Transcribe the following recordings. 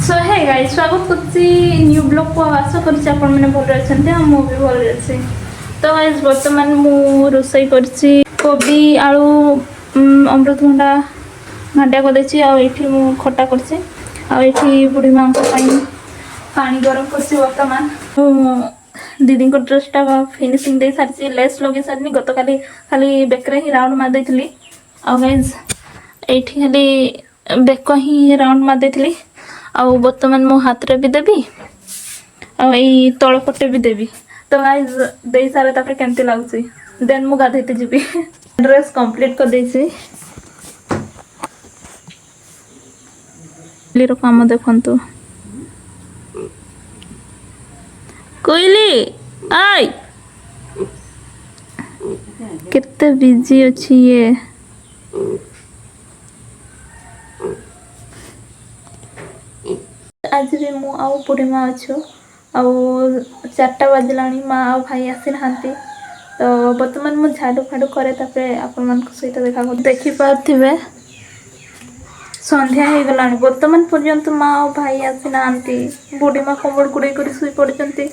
सो hey guys स्वागत करছি new blog को आशा करছি आपण माने भल रहछन्ते आ मु भी भल रहछि। तो गाइस वर्तमान मु रोसई करछि कोबी आलू अमृतभंडा घांटा को देछि आ एठी मु खट्टा करछि आ एठी बुढ़ी मां को पानी पानी गरम करछि। वर्तमान दीदी को ड्रेसटा फिनिशिंग दे सारछि लेस लगे सारनी गत काली खाली बेकरे ही राउंड मार देथिली आ गाइस एठी खाली बेक ही राउंड मार देथिली आ बर्तमान मो हाथ रे भी देबी आ ई तळ पटे भी देबी। तो गाइस दे सारे तापर केमती लागुची देन मु गाधेते जीबी ड्रेस कंप्लीट कर देछि। लीरो काम देखंतु कोइली आय केते बिजी अछि ये। आज भी मु आउ बुढ़ी माँ अच्छु आउ 4टा बाजिलानी माँ आउ भाई आसी नहांती। तो बर्तमान मु झाड़ू फाड़ू करे तापरे आपण मान सहित देखा देखि पाथिबे संध्या हो गलानी बर्तमान पर्यंत माँ आउ भाई आसी नहांती। बुढ़ी माँ कमल गुड़े कर सुई पड़चंती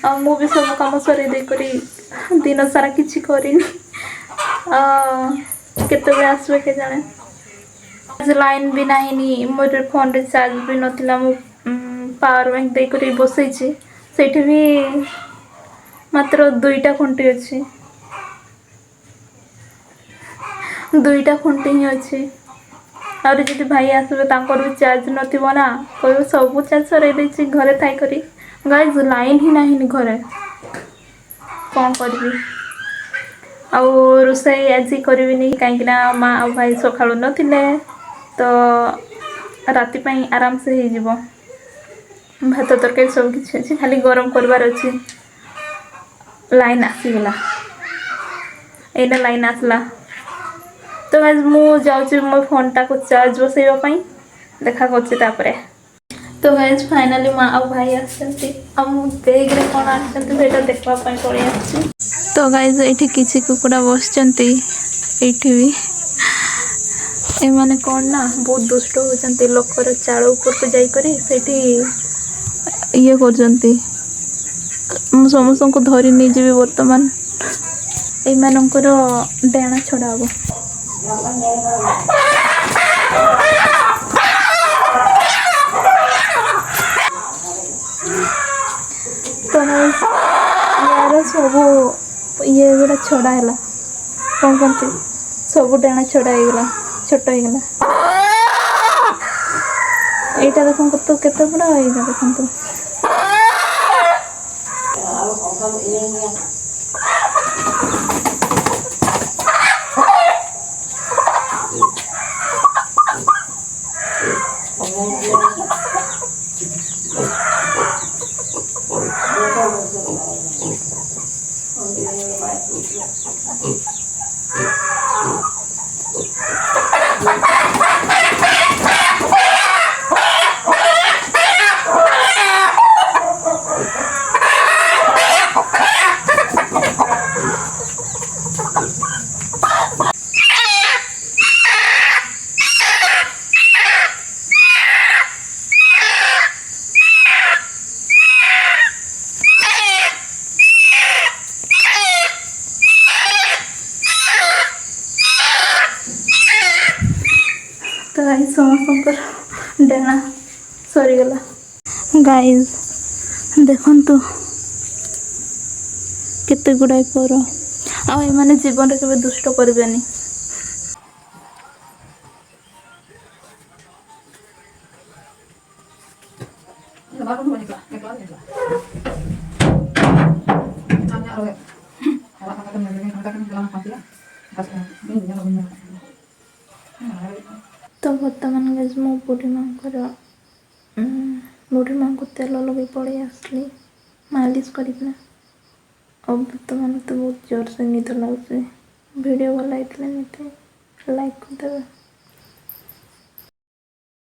आ मु भी सब काम सरे दे करी दिन सारा किछि करिनी केते बे आसबे के जाने। आज लाइन भी नहीं मोर फोन रे चार्ज भी नथिला मु पावर बैंक दे करी बसई छी सेठी भी मात्र 2टा खुंटी अछि 2टा खुंटी ही अछि और जदि भाई आसबे तांकर भी चार्ज नथिबो ना कोइ सब चार्ज सरे दे छी घरे थाई करी। गाइस लाइन ही नहीं घरे कोन करबी आ रोसई आज करबी नहीं काई ना माँ आ भाई सखाळु नथिले तो राति पाई आराम से ही जीवो भात तरकारी सब किछि अछि खाली गरम करबार अछि। लाइन आसीगला एना लाइन आसला तो गाइस मु जाउछि मो फोन टा को चार्ज बसैबा पई देखा करछि तापरे। तो गाइस फाइनली माँ आ भाई आछंती आ मु बैग रे कोन आछंती सेटा देखबा पई पळि आछि। तो गाइस एठी किछि कुकुडा बसचंती एठी भी ए माने कोन ना बहुत दुष्ट होचंती लोकर चाळ ऊपर को जाई करी सेठी ये करजंती मु समस्त को धरी नहीं जीवी वर्तमान ए मानकर डेणा छड़ा हबो। तो यार सब ये गोटा छड़ा है कौन कहते सब डेणा छड़ा हो गला छोट हो गला एटा देखो तो केते बड़ा हो गला देखो तो तो गाइस समस्त डेणा सरीगला। गाइस देखंतु केते गुडाई पर आ माने जीवन रे केबे दुष्ट करबेनी। तो बर्तमान गाइस मो बुढ़ी माँ को तेल लगे पड़े आसली मालिश करना अब बर्तमान तो बहुत जोर से निद लगे। वीडियो भल लगे लाइक कर देवे।